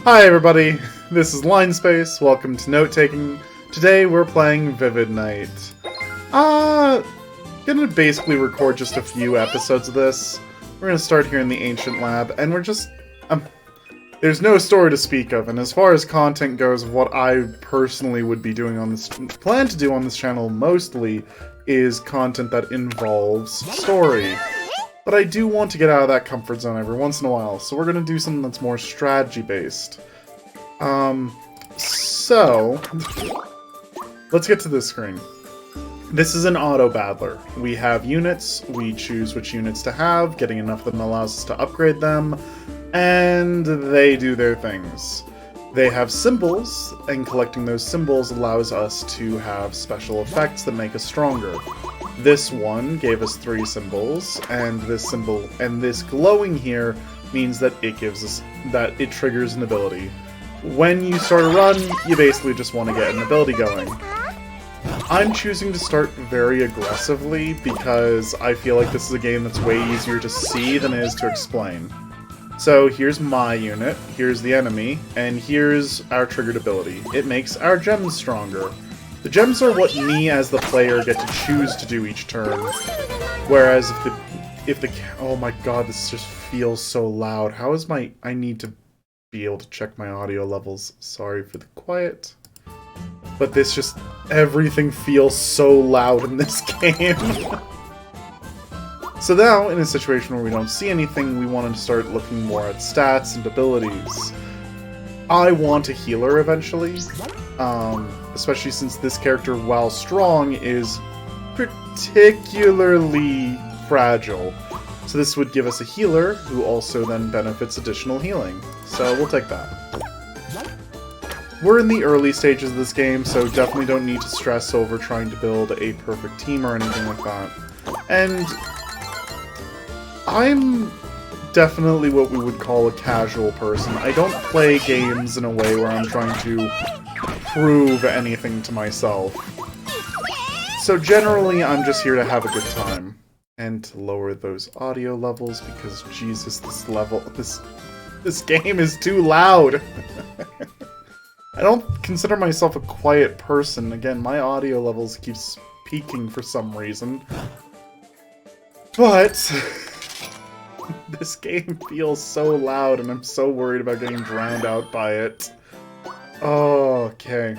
Hi everybody, this is Linespace, welcome to Note Taking. Today we're playing Vivid Night. Gonna basically record just a few episodes of this. We're gonna start here in the Ancient Lab, and there's no story to speak of, and as far as content goes, what I personally would be doing on this, plan to do on this channel mostly, is content that involves story. But I do want to get out of that comfort zone every once in a while, so we're gonna do something that's more strategy-based. So let's get to this screen. This is an auto battler. We have units, we choose which units to have, getting enough of them allows us to upgrade them, and they do their things. They have symbols, and collecting those symbols allows us to have special effects that make us stronger. This one gave us 3 symbols, and this glowing here means that it triggers an ability. When you start a run, you basically just want to get an ability going. I'm choosing to start very aggressively because I feel like this is a game that's way easier to see than it is to explain. So here's my unit, here's the enemy, and here's our triggered ability. It makes our gems stronger. The gems are what me as the player get to choose to do each turn, whereas oh my god, this just feels so loud. I need to be able to check my audio levels. Sorry for the quiet. But everything feels so loud in this game. So now, in a situation where we don't see anything, we want to start looking more at stats and abilities. I want a healer eventually. Especially since this character, while strong, is particularly fragile. So this would give us a healer, who also then benefits additional healing. So we'll take that. We're in the early stages of this game, so definitely don't need to stress over trying to build a perfect team or anything like that. And I'm definitely what we would call a casual person. I don't play games in a way where I'm trying to prove anything to myself. So generally, I'm just here to have a good time. And to lower those audio levels, because Jesus, this game is too loud! I don't consider myself a quiet person. Again, my audio levels keep peaking for some reason. But this game feels so loud, and I'm so worried about getting drowned out by it. Okay.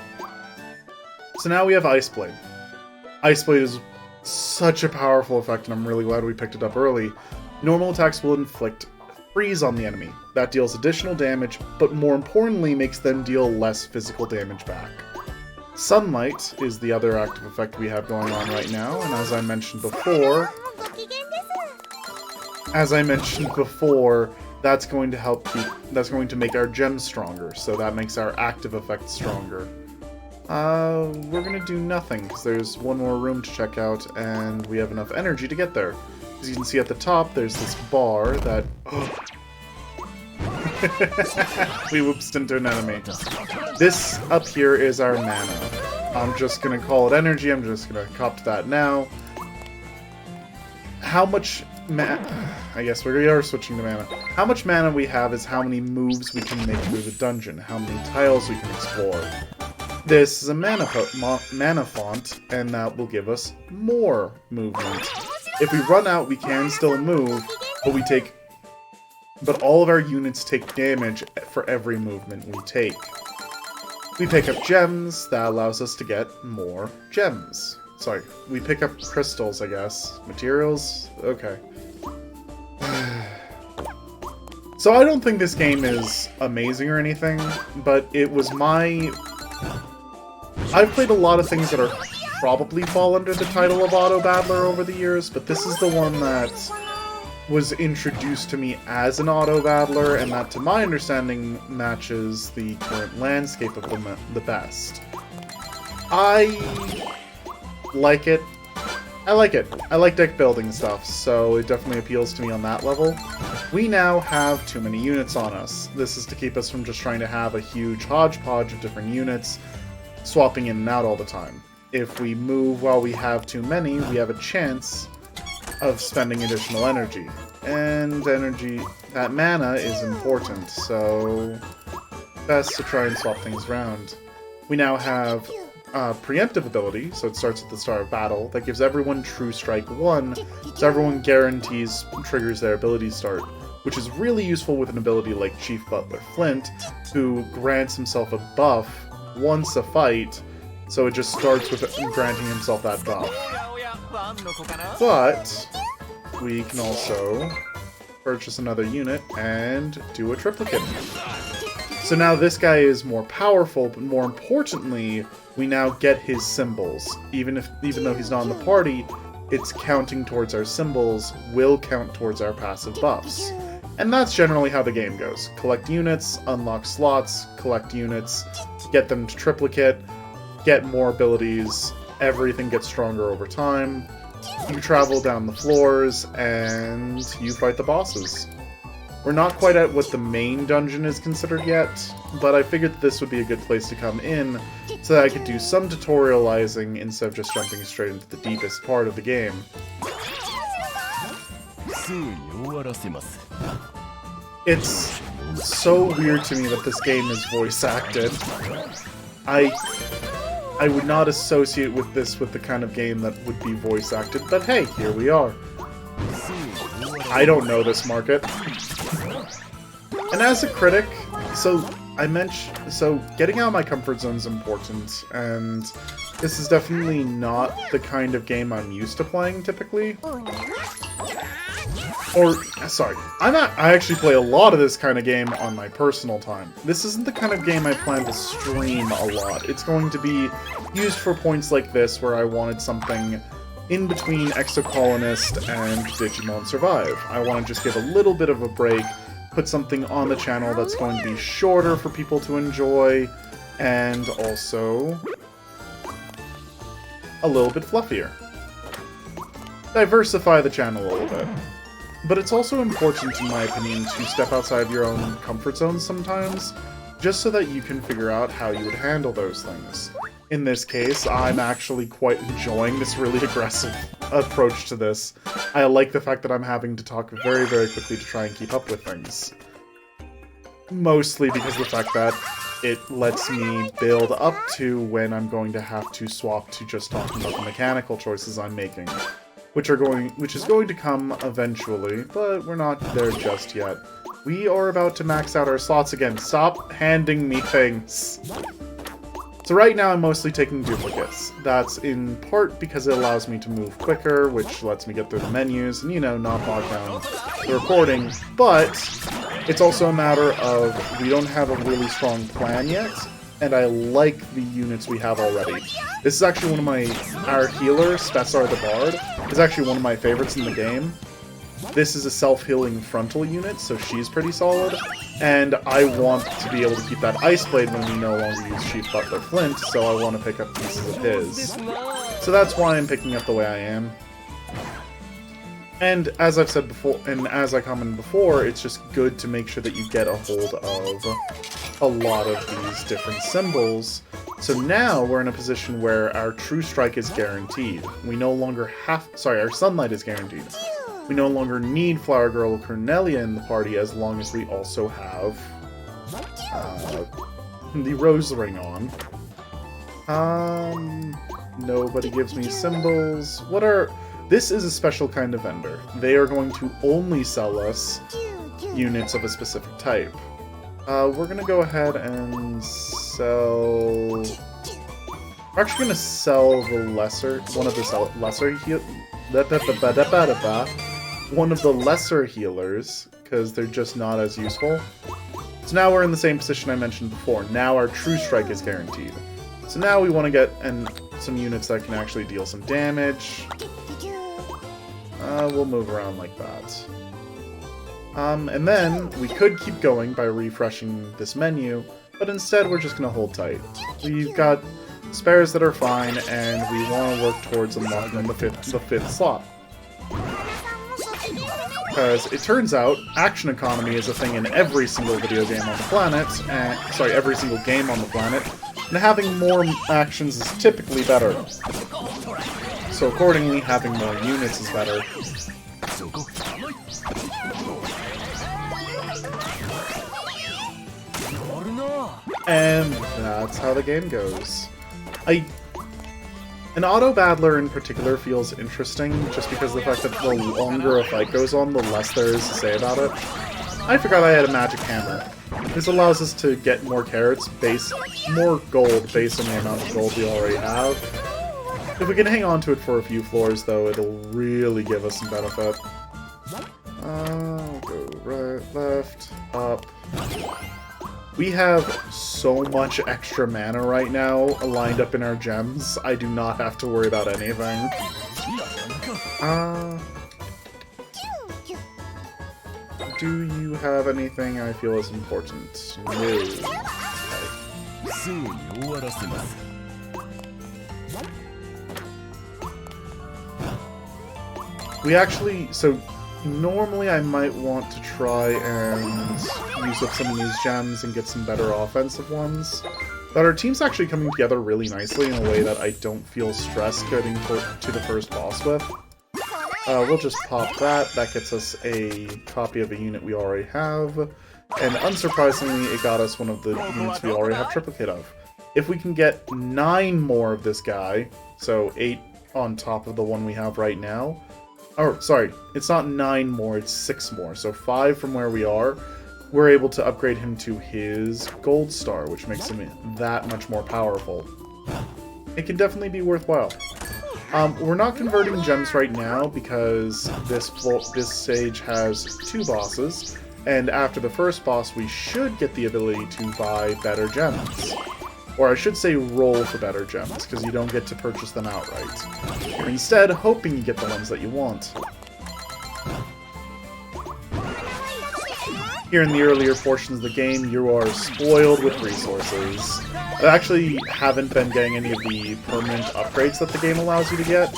So now we have Ice Blade. Ice Blade is such a powerful effect, and I'm really glad we picked it up early. Normal attacks will inflict freeze on the enemy. That deals additional damage, but more importantly makes them deal less physical damage back. Sunlight is the other active effect we have going on right now, and as I mentioned before, that's going to make our gems stronger, so that makes our active effect stronger. We're gonna do nothing, because there's one more room to check out, and we have enough energy to get there. As you can see at the top, there's this bar that... we whoopsed into an enemy. This up here is our mana. I'm just gonna call it energy, I'm just gonna cop to that now. How much I guess we are switching to mana. How much mana we have is how many moves we can make through the dungeon, how many tiles we can explore. This is a mana font, and that will give us more movement. If we run out, we can still move, but all of our units take damage for every movement we take. We pick up gems, that allows us to get more gems. Sorry, we pick up crystals, I guess. Materials? Okay. So I don't think this game is amazing or anything, but it was I've played a lot of things that are probably fall under the title of Auto Battler over the years, but this is the one that was introduced to me as an Auto Battler, and that, to my understanding, matches the current landscape of the best. I like it. I like deck building stuff, so it definitely appeals to me on that level. We now have too many units on us. This is to keep us from just trying to have a huge hodgepodge of different units, swapping in and out all the time. If we move while we have too many, we have a chance of spending additional energy. And that mana is important, so best to try and swap things around. We now have preemptive ability, so it starts at the start of battle, that gives everyone True Strike 1, so everyone triggers their ability start, which is really useful with an ability like Chief Butler Flint, who grants himself a buff once a fight, so it just starts with granting himself that buff. But we can also purchase another unit and do a triplicate. So now this guy is more powerful, but more importantly, we now get his symbols. Even though he's not in the party, it's counting towards our symbols, will count towards our passive buffs. And that's generally how the game goes. Collect units, unlock slots, collect units, get them to triplicate, get more abilities, everything gets stronger over time. You travel down the floors, and you fight the bosses. We're not quite at what the main dungeon is considered yet, but I figured that this would be a good place to come in so that I could do some tutorializing instead of just jumping straight into the deepest part of the game. It's so weird to me that this game is voice acted. I would not associate with this with the kind of game that would be voice acted, but hey, here we are. I don't know this market. And as a critic, so getting out of my comfort zone is important, and this is definitely not the kind of game I'm used to playing typically. I actually play a lot of this kind of game on my personal time. This isn't the kind of game I plan to stream a lot. It's going to be used for points like this where I wanted something in between Exocolonist and Digimon Survive. I want to just give a little bit of a break, put something on the channel that's going to be shorter for people to enjoy, and also a little bit fluffier. Diversify the channel a little bit. But it's also important, in my opinion, to step outside your own comfort zone sometimes, just so that you can figure out how you would handle those things. In this case, I'm actually quite enjoying this really aggressive approach to this. I like the fact that I'm having to talk very, very quickly to try and keep up with things. Mostly because of the fact that it lets me build up to when I'm going to have to swap to just talking about the mechanical choices I'm making. Which is going to come eventually, but we're not there just yet. We are about to max out our slots again. Stop handing me things. So right now I'm mostly taking duplicates. That's in part because it allows me to move quicker, which lets me get through the menus and, you know, not bog down the recording. But it's also a matter of we don't have a really strong plan yet, and I like the units we have already. This is actually one of our healer, Spessar the Bard, is actually one of my favorites in the game. This is a self-healing frontal unit, so she's pretty solid. And I want to be able to keep that Ice Blade when we no longer use Chief Butler Flint, so I want to pick up pieces of his. So that's why I'm picking up the way I am. And as I've said before, and as I commented before, it's just good to make sure that you get a hold of a lot of these different symbols. So now we're in a position where our True Strike is guaranteed. We no longer our Sunlight is guaranteed. We no longer need Flower Girl Cornelia in the party as long as we also have the Rose Ring on. Nobody gives me symbols. This is a special kind of vendor. They are going to only sell us units of a specific type. We're gonna go ahead and sell... We're actually gonna sell the one of the lesser healers, because they're just not as useful. So now we're in the same position I mentioned before. Now our True Strike is guaranteed. So now we want to get some units that can actually deal some damage. We'll move around like that. And then we could keep going by refreshing this menu, but instead we're just going to hold tight. We've got spares that are fine, and we want to work towards unlocking the fifth slot. Because it turns out, action economy is a thing in every single video game on the planet, every single game on the planet, and having more actions is typically better. So accordingly, having more units is better. And that's how the game goes. An auto battler in particular feels interesting, just because of the fact that the longer a fight goes on, the less there is to say about it. I forgot I had a magic hammer. This allows us to get more carrots, more gold based on the amount of gold we already have. If we can hang on to it for a few floors, though, it'll really give us some benefit. Go right, left, up. We have so much extra mana right now lined up in our gems, I do not have to worry about anything. Do you have anything I feel is important? No. Okay. We actually, so normally I might want to try and use up some of these gems and get some better offensive ones, but our team's actually coming together really nicely in a way that I don't feel stressed getting to the first boss with. We'll just pop that. That gets us a copy of a unit we already have, and unsurprisingly, it got us one of the units we already have triplicate of. If we can get 9 more of this guy, so 8 on top of the one we have right now, or, sorry, it's not 9 more, it's 6 more, so 5 from where we are, we're able to upgrade him to his gold star, which makes him that much more powerful. It can definitely be worthwhile. We're not converting gems right now because this stage has 2 bosses, and after the first boss we should get the ability to buy better gems. Or I should say roll for better gems, because you don't get to purchase them outright. You're instead hoping you get the ones that you want. Here in the earlier portions of the game, you are spoiled with resources. I actually haven't been getting any of the permanent upgrades that the game allows you to get,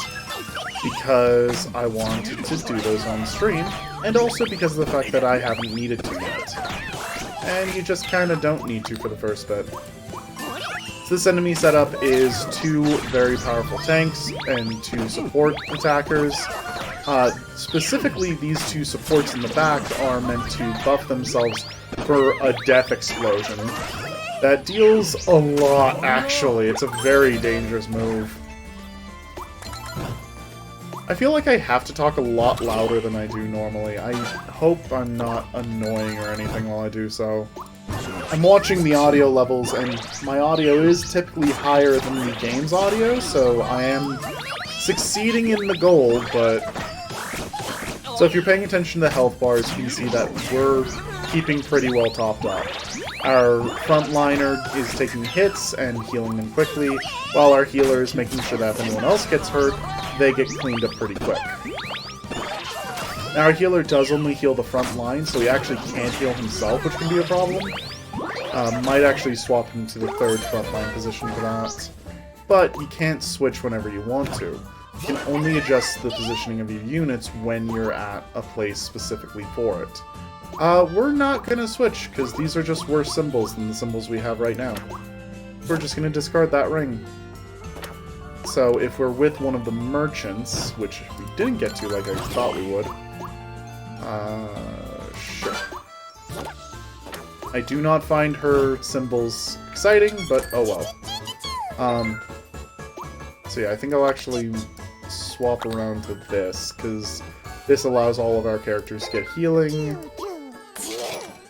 because I wanted to do those on stream, and also because of the fact that I haven't needed to yet. And you just kinda don't need to for the first bit. So this enemy setup is 2 very powerful tanks and 2 support attackers. Specifically, these 2 supports in the back are meant to buff themselves for a death explosion. That deals a lot, actually. It's a very dangerous move. I feel like I have to talk a lot louder than I do normally. I hope I'm not annoying or anything while I do so. I'm watching the audio levels, and my audio is typically higher than the game's audio, so I am succeeding in the goal, but... So if you're paying attention to the health bars, you can see that we're keeping pretty well topped up. Our frontliner is taking hits and healing them quickly, while our healer is making sure that if anyone else gets hurt, they get cleaned up pretty quick. Now our healer does only heal the front line, so he actually can't heal himself, which can be a problem. Might actually swap him to the 3rd frontline position for that. But you can't switch whenever you want to. You can only adjust the positioning of your units when you're at a place specifically for it. We're not gonna switch, because these are just worse symbols than the symbols we have right now. We're just gonna discard that ring. So if we're with one of the merchants, which we didn't get to like I thought we would, sure. I do not find her symbols exciting, but oh well. So yeah, I think I'll actually swap around to this, because this allows all of our characters to get healing.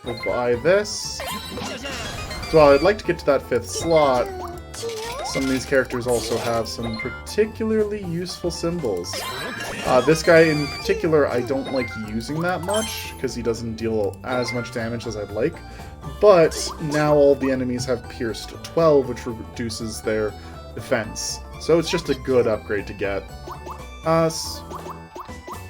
We'll buy this. So while I'd like to get to that 5th slot, some of these characters also have some particularly useful symbols. This guy in particular I don't like using that much, because he doesn't deal as much damage as I'd like. But now all the enemies have pierced 12, which reduces their defense. So it's just a good upgrade to get.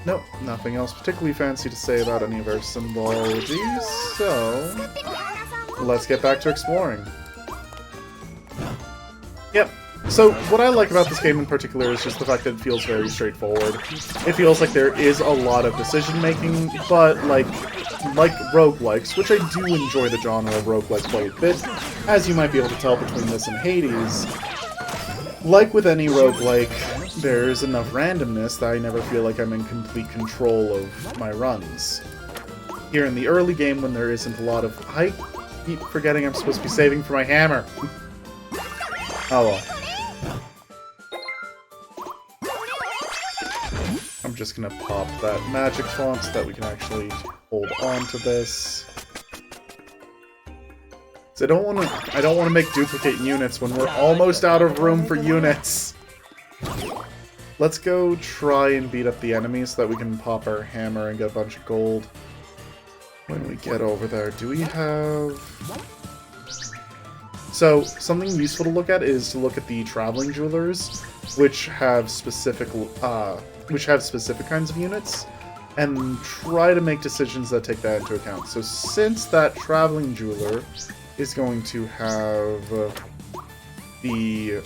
Nope, nothing else particularly fancy to say about any of our symbologies, so let's get back to exploring. Yep. So, what I like about this game in particular is just the fact that it feels very straightforward. It feels like there is a lot of decision-making, but like roguelikes, which I do enjoy the genre of roguelikes quite a bit, as you might be able to tell between this and Hades. Like with any roguelike, there's enough randomness that I never feel like I'm in complete control of my runs. Here in the early game, when there isn't a lot of keep forgetting I'm supposed to be saving for my hammer. Oh well. I'm just gonna pop that magic font so that we can actually hold on to this. So I don't wanna make duplicate units when we're almost out of room for units. Let's go try and beat up the enemies so that we can pop our hammer and get a bunch of gold. When we get over there, do we have... So, something useful to look at is to look at the traveling jewelers, which have specific kinds of units, and try to make decisions that take that into account. So since that traveling jeweler is going to have the...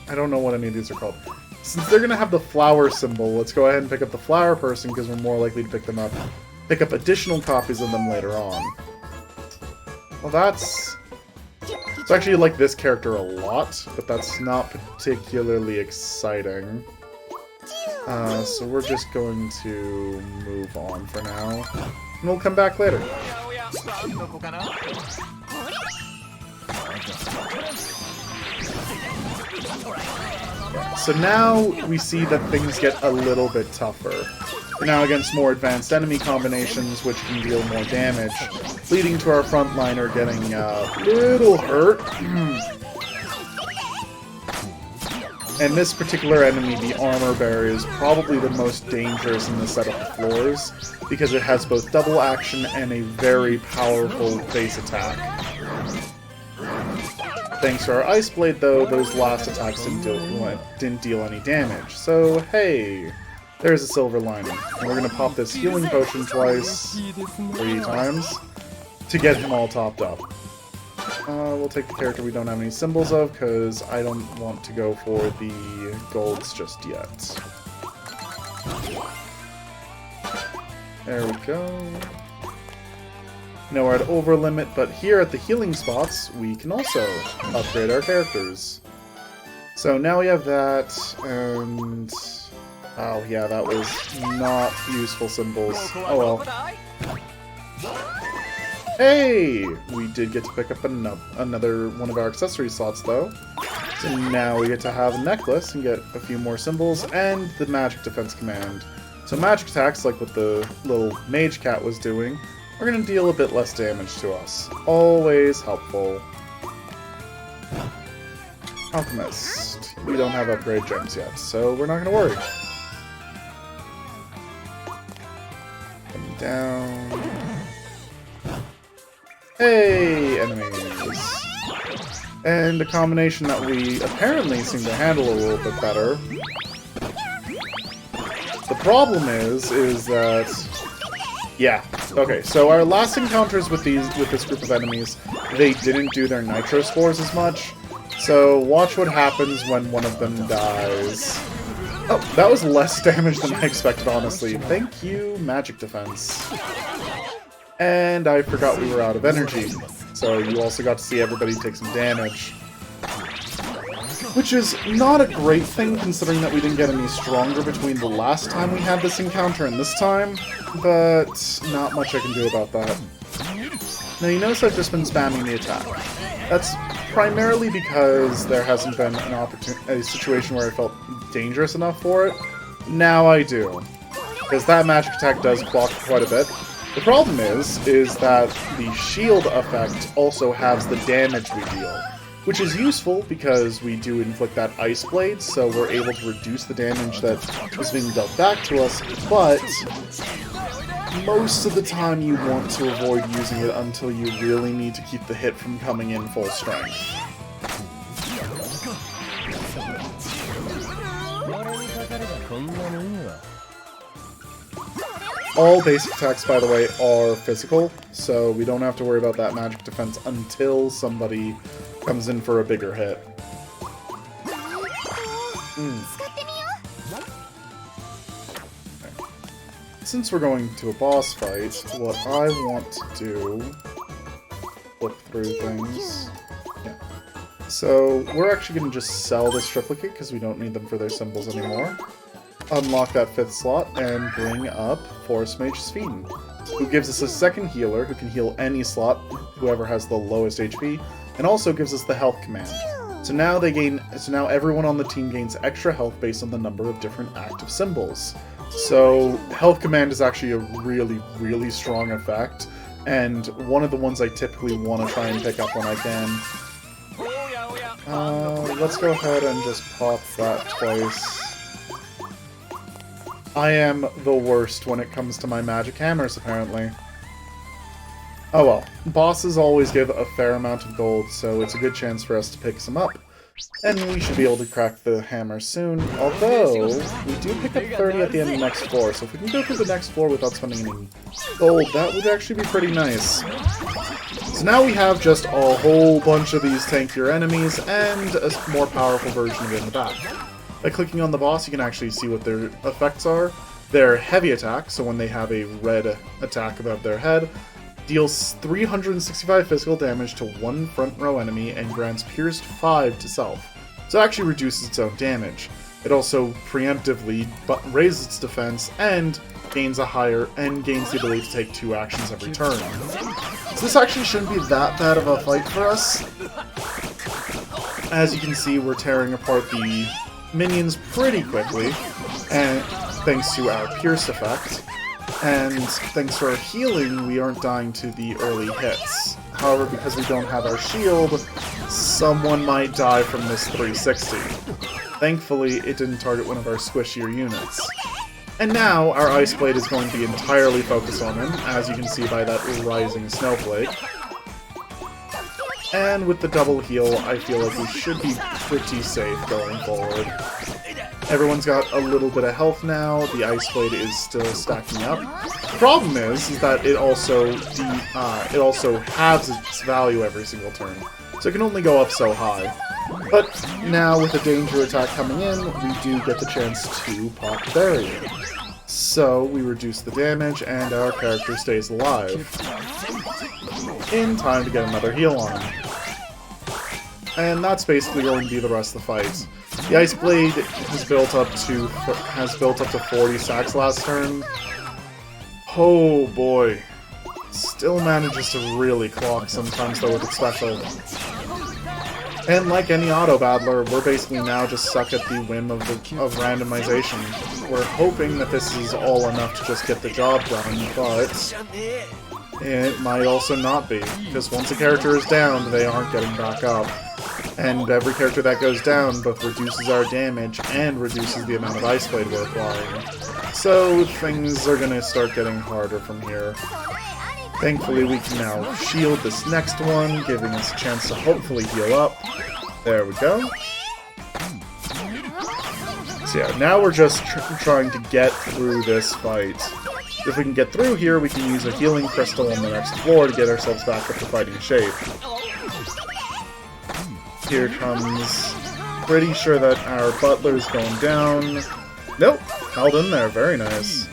I don't know what any of these are called. Since they're going to have the flower symbol, let's go ahead and pick up the flower person because we're more likely to pick up additional copies of them later on. Well, that's... So actually I like this character a lot, but that's not particularly exciting. So we're just going to move on for now, and we'll come back later. So now we see that things get a little bit tougher. We're now against more advanced enemy combinations, which can deal more damage, leading to our frontliner getting a little hurt. And this particular enemy, the Armor Bearer, is probably the most dangerous in the set of floors, because it has both double action and a very powerful base attack. Thanks to our Ice Blade, though, those last attacks didn't deal any damage. So, hey, there's a silver lining. And we're going to pop this healing potion twice, 3 times, to get him all topped up. We'll take the character we don't have any symbols of, because I don't want to go for the golds just yet. There we go. Now we're at over limit, but here at the healing spots, we can also upgrade our characters. So now we have that, and... Oh yeah, that was not useful symbols. Oh well. Hey! We did get to pick up another one of our accessory slots, though. So now we get to have a necklace and get a few more symbols, and the magic defense command. So magic attacks, like what the little mage cat was doing, are going to deal a bit less damage to us. Always helpful. Alchemist. We don't have upgrade gems yet, so we're not going to worry. Come down. Hey, enemies. And a combination that we apparently seem to handle a little bit better. The problem is that... Yeah. Okay, so our last encounters with this group of enemies, they didn't do their nitro spores as much. So watch what happens when one of them dies. Oh, that was less damage than I expected, honestly. Thank you, magic defense. And I forgot we were out of energy. So you also got to see everybody take some damage. Which is not a great thing, considering that we didn't get any stronger between the last time we had this encounter and this time, but not much I can do about that. Now you notice I've just been spamming the attack. That's primarily because there hasn't been a situation where I felt dangerous enough for it. Now I do. Because that magic attack does block quite a bit. The problem is that the shield effect also has the damage we deal. Which is useful because we do inflict that Ice Blade, so we're able to reduce the damage that is being dealt back to us, but most of the time you want to avoid using it until you really need to keep the hit from coming in full strength. All basic attacks, by the way, are physical, so we don't have to worry about that magic defense until somebody comes in for a bigger hit. Okay. Since we're going to a boss fight, what I want to do... Flip through things. Yeah. So, we're actually going to just sell this triplicate because we don't need them for their symbols anymore. Unlock that 5th slot and bring up Forest Mage Sphene. who gives us a second healer who can heal any slot, whoever has the lowest HP, and also gives us the health command. So now everyone on the team gains extra health based on the number of different active symbols. So health command is actually a really, really strong effect, and one of the ones I typically want to try and pick up when I can. Let's go ahead and just pop that twice. I am the worst when it comes to my magic hammers, apparently. Oh well, bosses always give a fair amount of gold, so it's a good chance for us to pick some up. And we should be able to crack the hammer soon, although we do pick up 30 at the end of the next floor, so if we can go through the next floor without spending any gold, that would actually be pretty nice. So now we have just a whole bunch of these tankier enemies, and a more powerful version of it in the back. By clicking on the boss, you can actually see what their effects are. Their heavy attack, so when they have a red attack above their head, deals 365 physical damage to one front row enemy and grants Pierced 5 to self. So it actually reduces its own damage. It also preemptively raises its defense and gains the ability to take 2 actions every turn. So this actually shouldn't be that bad of a fight for us. As you can see, we're tearing apart the minions pretty quickly, and thanks to our Pierce effect. And thanks to our healing, we aren't dying to the early hits. However, because we don't have our shield, someone might die from this 360. Thankfully, it didn't target one of our squishier units. And now, our Ice Blade is going to be entirely focused on him, as you can see by that rising snowflake. And with the double heal, I feel like we should be pretty safe going forward. Everyone's got a little bit of health now, the Ice Blade is still stacking up. The problem is that it also halves its value every single turn, so it can only go up so high. But now with the danger attack coming in, we do get the chance to pop the barrier. So we reduce the damage and our character stays alive. In time to get another heal on him. And that's basically going to be the rest of the fight. The Ice Blade has built up to 40 stacks last turn. Oh boy. Still manages to really clock sometimes though with its special. And like any auto battler, we're basically now just stuck at the whim of randomization. We're hoping that this is all enough to just get the job done, but it might also not be, because once a character is down, they aren't getting back up. And every character that goes down both reduces our damage and reduces the amount of Ice Blade we're applying. So things are gonna start getting harder from here. Thankfully we can now shield this next one, giving us a chance to hopefully heal up. There we go. So yeah, now we're just trying to get through this fight. If we can get through here, we can use a healing crystal on the next floor to get ourselves back up to fighting shape. Here comes... Pretty sure that our butler's going down. Nope, held in there, very nice.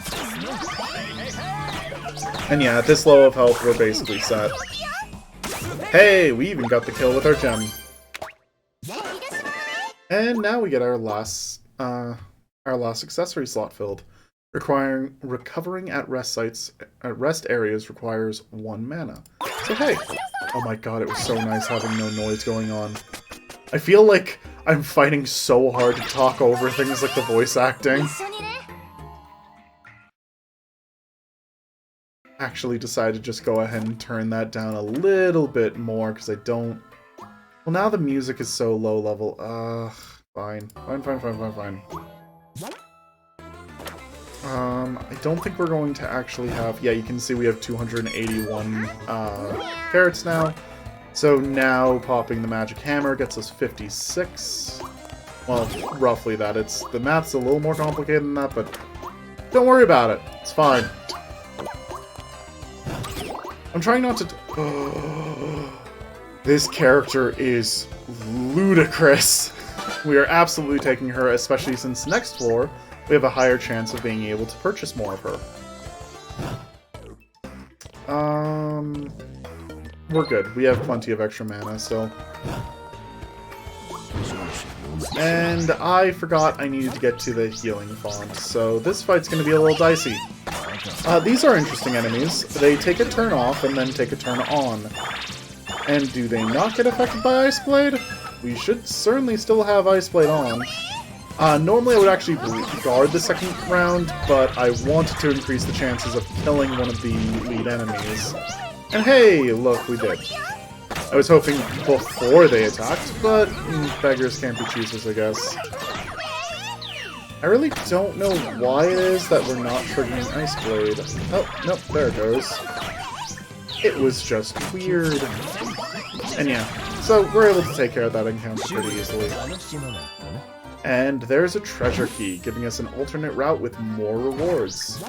And yeah, at this low of health, we're basically set. Hey, we even got the kill with our gem. And now we get our last accessory slot filled. Recovering at rest areas requires 1 mana. So hey! Oh my god, it was so nice having no noise going on. I feel like I'm fighting so hard to talk over things like the voice acting. Actually decided to just go ahead and turn that down a little bit more, because I don't... Well, now the music is so low level. Fine. Fine. I don't think we're going to actually have... Yeah, you can see we have 281 carrots now. So now popping the magic hammer gets us 56. Well, roughly that. The math's a little more complicated than that, but don't worry about it. It's fine. I'm trying not to... This character is ludicrous. We are absolutely taking her, especially since next floor, we have a higher chance of being able to purchase more of her. We're good. We have plenty of extra mana, so... And I forgot I needed to get to the healing font, so this fight's gonna be a little dicey. These are interesting enemies. They take a turn off and then take a turn on. And do they not get affected by Ice Blade? We should certainly still have Ice Blade on. Normally I would actually guard the second round, but I wanted to increase the chances of killing one of the lead enemies. And hey, look, we did. I was hoping before they attacked, but beggars can't be choosers, I guess. I really don't know why it is that we're not triggering Ice Blade. Oh, nope, there it goes. It was just weird. And yeah, so we're able to take care of that encounter pretty easily. And there's a treasure key, giving us an alternate route with more rewards.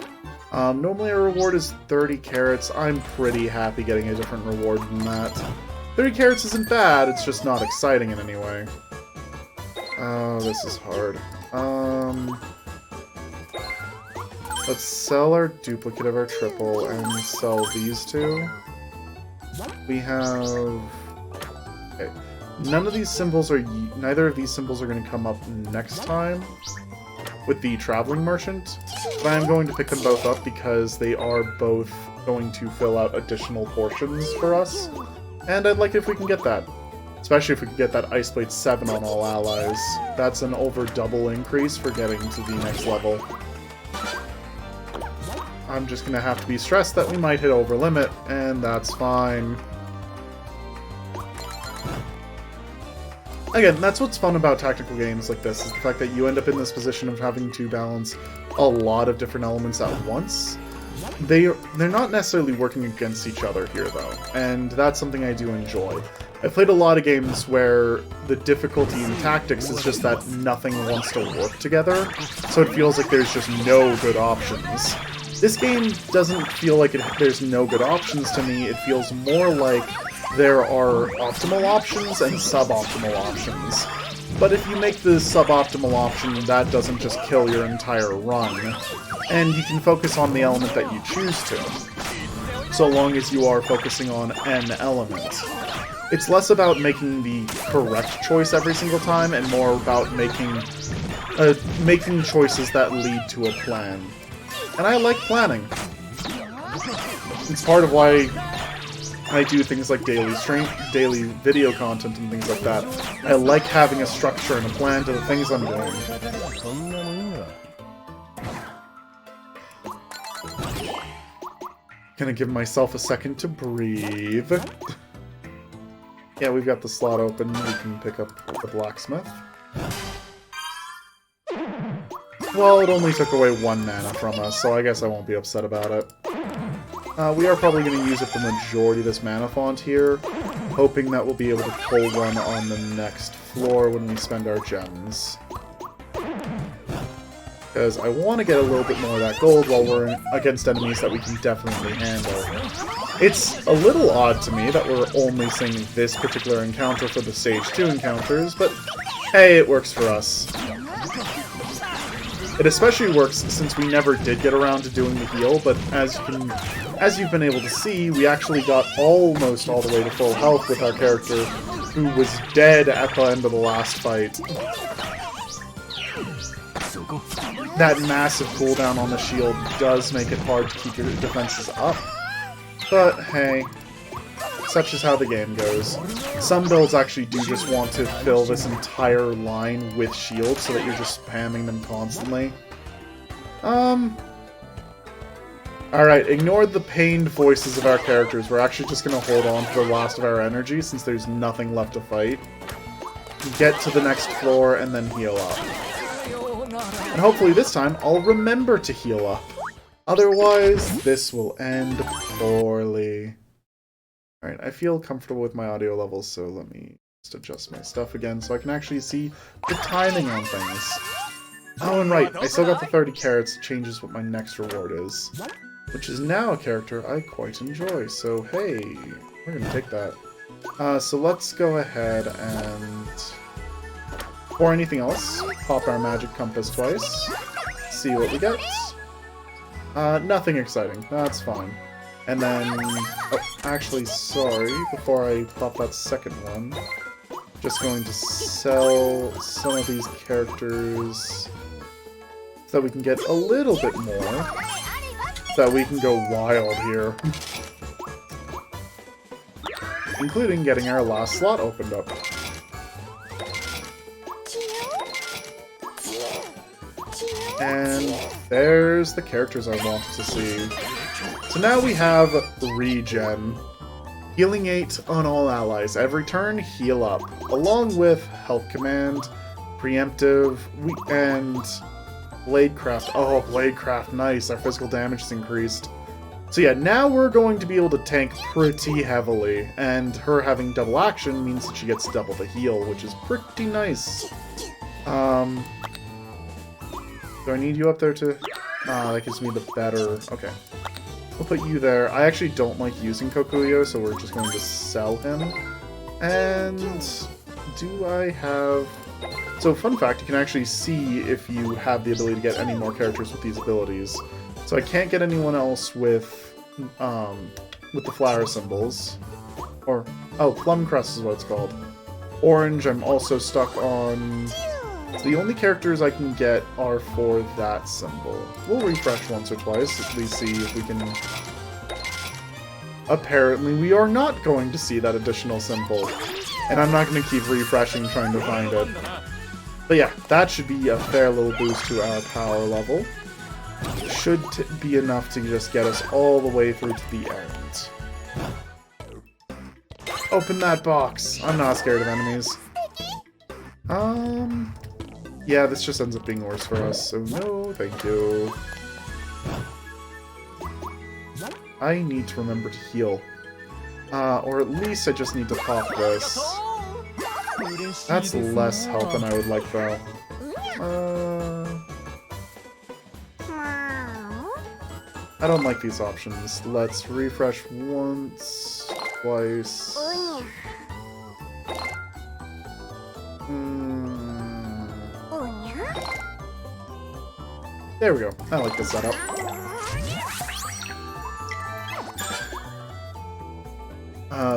Normally our reward is 30 carats. I'm pretty happy getting a different reward than that. 30 carats isn't bad, it's just not exciting in any way. Oh, this is hard. Let's sell our duplicate of our triple and sell these two. We have... Okay. None of these symbols are... Neither of these symbols are going to come up next time with the Traveling Merchant, but I'm going to pick them both up because they are both going to fill out additional portions for us, and I'd like it if we can get that. Especially if we can get that Ice Blade 7 on all allies. That's an over double increase for getting to the next level. I'm just gonna have to be stressed that we might hit over limit, and that's fine. Again, that's what's fun about tactical games like this, is the fact that you end up in this position of having to balance a lot of different elements at once. They're not necessarily working against each other here, though, and that's something I do enjoy. I've played a lot of games where the difficulty in tactics is just that nothing wants to work together, so it feels like there's just no good options. This game doesn't feel like there's no good options to me, it feels more like there are optimal options and suboptimal options. But if you make the suboptimal option, that doesn't just kill your entire run, and you can focus on the element that you choose to, so long as you are focusing on an element. It's less about making the correct choice every single time, and more about making choices that lead to a plan. And I like planning. It's part of why I do things like daily video content and things like that. I like having a structure and a plan to the things I'm doing. Gonna give myself a second to breathe. Yeah, we've got the slot open. We can pick up the blacksmith. Well, it only took away 1 mana from us, so I guess I won't be upset about it. We are probably going to use up the majority of this mana font here, hoping that we'll be able to pull one on the next floor when we spend our gems. Because I want to get a little bit more of that gold while we're against enemies that we can definitely handle. It's a little odd to me that we're only seeing this particular encounter for the Stage 2 encounters, but hey, it works for us. It especially works since we never did get around to doing the heal, but as you've been able to see, we actually got almost all the way to full health with our character, who was dead at the end of the last fight. That massive cooldown on the shield does make it hard to keep your defenses up, but hey, such is how the game goes. Some builds actually do just want to fill this entire line with shields so that you're just spamming them constantly. Alright, ignore the pained voices of our characters. We're actually just going to hold on to the last of our energy since there's nothing left to fight. Get to the next floor and then heal up. And hopefully this time I'll remember to heal up. Otherwise, this will end poorly. Alright, I feel comfortable with my audio levels, so let me just adjust my stuff again so I can actually see the timing on things. Oh, and right, I still got the 30 carats, changes what my next reward is. Which is now a character I quite enjoy, so hey, we're gonna take that. So let's go ahead and... Before anything else, pop our magic compass twice, see what we get. Nothing exciting, that's fine. And then, oh, actually, sorry, before I pop that second one, just going to sell some of these characters so that we can get a little bit more. that we can go wild here. Including getting our last slot opened up. And there's the characters I wanted to see. So now we have Regen. Healing 8 on all allies. Every turn, heal up. Along with Help Command, Preemptive, and Bladecraft. Oh, Bladecraft, nice. Our physical damage is increased. So yeah, now we're going to be able to tank pretty heavily. And her having double action means that she gets double the heal, which is pretty nice. Do I need you up there to... that gives me the better... Okay. We'll put you there. I actually don't like using Kokuyo, so we're just going to sell him. And... do I have... So, fun fact, you can actually see if you have the ability to get any more characters with these abilities. So I can't get anyone else with the flower symbols. Or... oh, Plum Crest is what it's called. Orange, I'm also stuck on... So the only characters I can get are for that symbol. We'll refresh once or twice, at least see if we can... Apparently we are not going to see that additional symbol. And I'm not going to keep refreshing trying to find it. But yeah, that should be a fair little boost to our power level. Should be enough to just get us all the way through to the end. Open that box! I'm not scared of enemies. Yeah, this just ends up being worse for us, so no, thank you. I need to remember to heal. Or at least I just need to pop this. That's less health than I would like, though. I don't like these options. Let's refresh once, twice. There we go. I like this setup.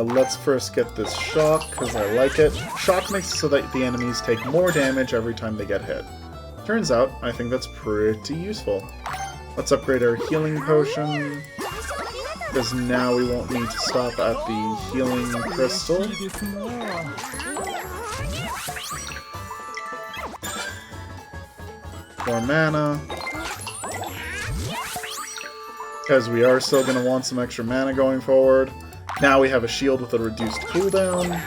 Let's first get this shock, because I like it. Shock makes it so that the enemies take more damage every time they get hit. Turns out, I think that's pretty useful. Let's upgrade our healing potion, because now we won't need to stop at the healing crystal. More mana. Because we are still going to want some extra mana going forward. Now we have a shield with a reduced cooldown.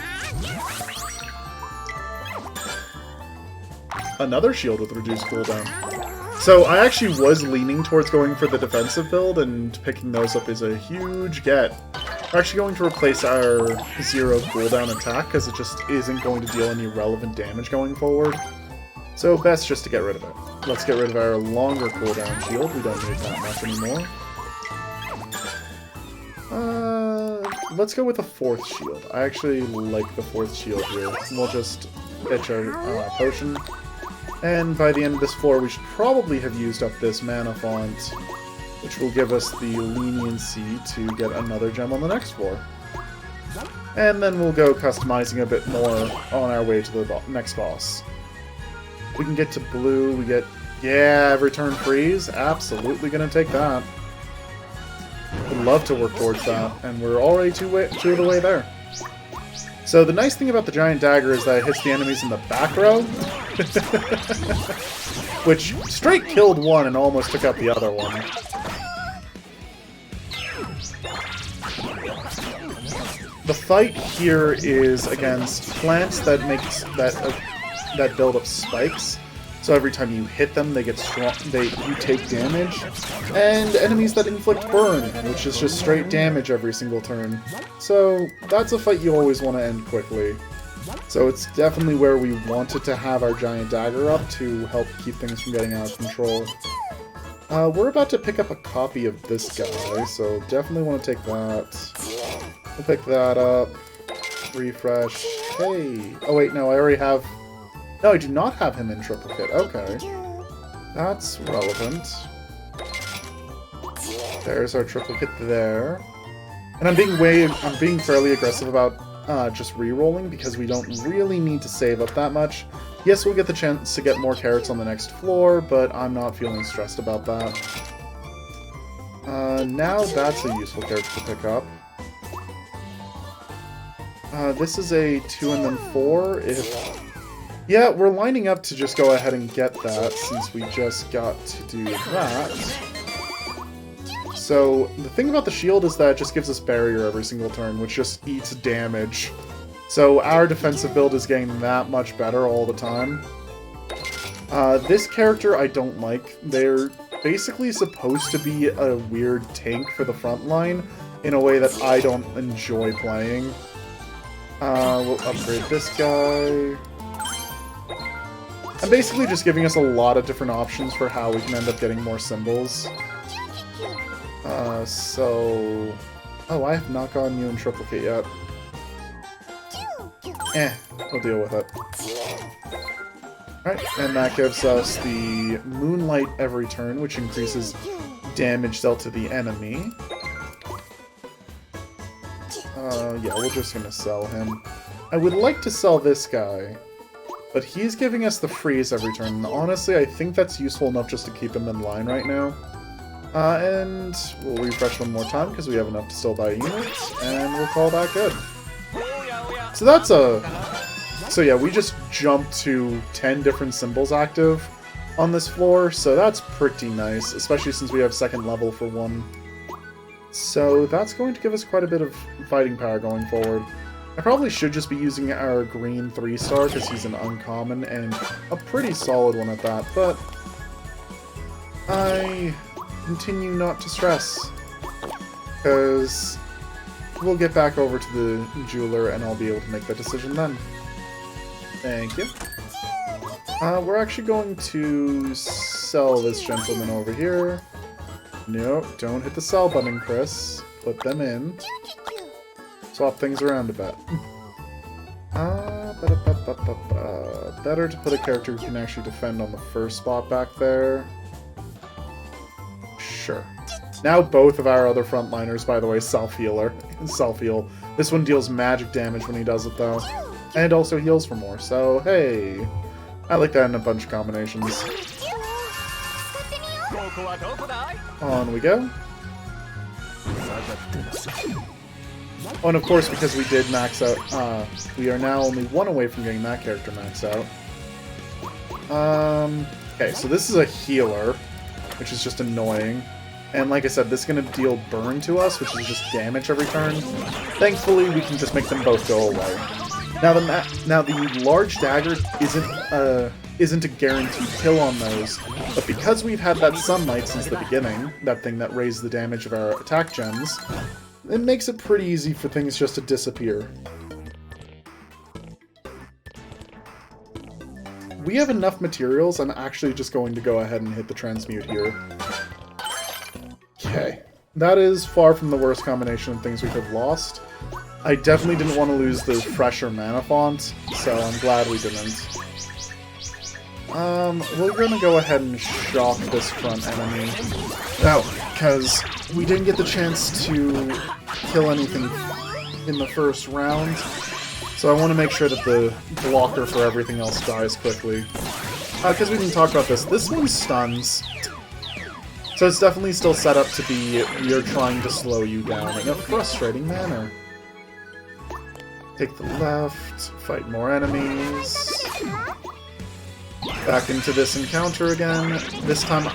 Another shield with a reduced cooldown. So I actually was leaning towards going for the defensive build, and picking those up is a huge get. We're actually going to replace our 0 cooldown attack, because it just isn't going to deal any relevant damage going forward. So best just to get rid of it. Let's get rid of our longer cooldown shield. We don't need that much anymore. Let's go with a 4th shield. I actually like the 4th shield here. We'll just pitch our potion. And by the end of this floor, we should probably have used up this mana font, which will give us the leniency to get another gem on the next floor. And then we'll go customizing a bit more on our way to the next boss. We can get to blue, we get... yeah, return freeze. Absolutely gonna take that. Would love to work towards that, and we're already two of the way there. So the nice thing about the giant dagger is that it hits the enemies in the back row, which straight killed one and almost took out the other one. The fight here is against plants that that build up spikes. So every time you hit them, they get strong. You take damage, and enemies that inflict burn, which is just straight damage every single turn. So that's a fight you always want to end quickly. So it's definitely where we wanted to have our giant dagger up to help keep things from getting out of control. We're about to pick up a copy of this guy, so definitely want to take that. We'll pick that up. Refresh. Hey. Oh wait, no, I already have. No, I do not have him in triplicate. Okay. That's relevant. There's our triplicate there. And I'm being fairly aggressive about just re-rolling because we don't really need to save up that much. Yes, we'll get the chance to get more carrots on the next floor, but I'm not feeling stressed about that. Now that's a useful character to pick up. This is a 2 and then 4. Yeah, we're lining up to just go ahead and get that, since we just got to do that. So, the thing about the shield is that it just gives us barrier every single turn, which just eats damage. So our defensive build is getting that much better all the time. This character I don't like. They're basically supposed to be a weird tank for the front line in a way that I don't enjoy playing. We'll upgrade this guy. I'm basically just giving us a lot of different options for how we can end up getting more symbols. Oh, I have not gotten you in triplicate yet. We'll deal with it. Alright, and that gives us the Moonlight every turn, which increases damage dealt to the enemy. Yeah, we're just gonna sell him. I would like to sell this guy, but he's giving us the freeze every turn, and honestly, I think that's useful enough just to keep him in line right now. And we'll refresh one more time, because we have enough to still buy units, and we'll call that good. So that's So yeah, we just jumped to 10 different symbols active on this floor, so that's pretty nice, especially since we have second level for one. So that's going to give us quite a bit of fighting power going forward. I probably should just be using our green 3-star, because he's an uncommon, and a pretty solid one at that, but I continue not to stress, because we'll get back over to the jeweler and I'll be able to make that decision then. Thank you. We're actually going to sell this gentleman over here. Nope, don't hit the sell button, Chris. Put them in. Swap things around a bit. Better to put a character who can actually defend on the first spot back there. Sure. Now both of our other frontliners, by the way, self-heal. This one deals magic damage when he does it, though. And also heals for more, so hey. I like that in a bunch of combinations. On we go. Oh, and of course, because we did max out, we are now only one away from getting that character maxed out. Okay, so this is a healer, which is just annoying. And like I said, this is going to deal burn to us, which is just damage every turn. Thankfully, we can just make them both go away. Now the large dagger isn't a guaranteed kill on those, but because we've had that sunlight since the beginning, that thing that raised the damage of our attack gems, it makes it pretty easy for things just to disappear. We have enough materials, I'm actually just going to go ahead and hit the transmute here. Okay. That is far from the worst combination of things we could have lost. I definitely didn't want to lose the fresher mana font, so I'm glad we didn't. We're gonna go ahead and shock this front enemy. No, because we didn't get the chance to kill anything in the first round, so I want to make sure that the blocker for everything else dies quickly. Because we didn't talk about this. This one stuns. So it's definitely still set up to be, we are trying to slow you down in a frustrating manner. Take the left, fight more enemies. Back into this encounter again. This time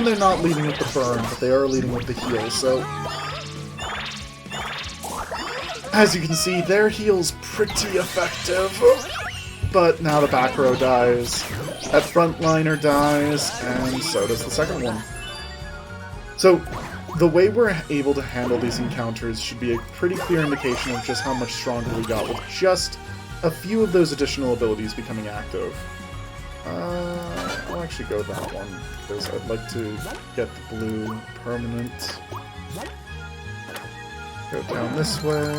they're not leading with the burn, but they are leading with the heal, so... As you can see, their heal's pretty effective. But now the back row dies, that frontliner dies, and so does the second one. So, the way we're able to handle these encounters should be a pretty clear indication of just how much stronger we got with just a few of those additional abilities becoming active. I'll actually go that one, because I'd like to get the blue permanent. Go down this way.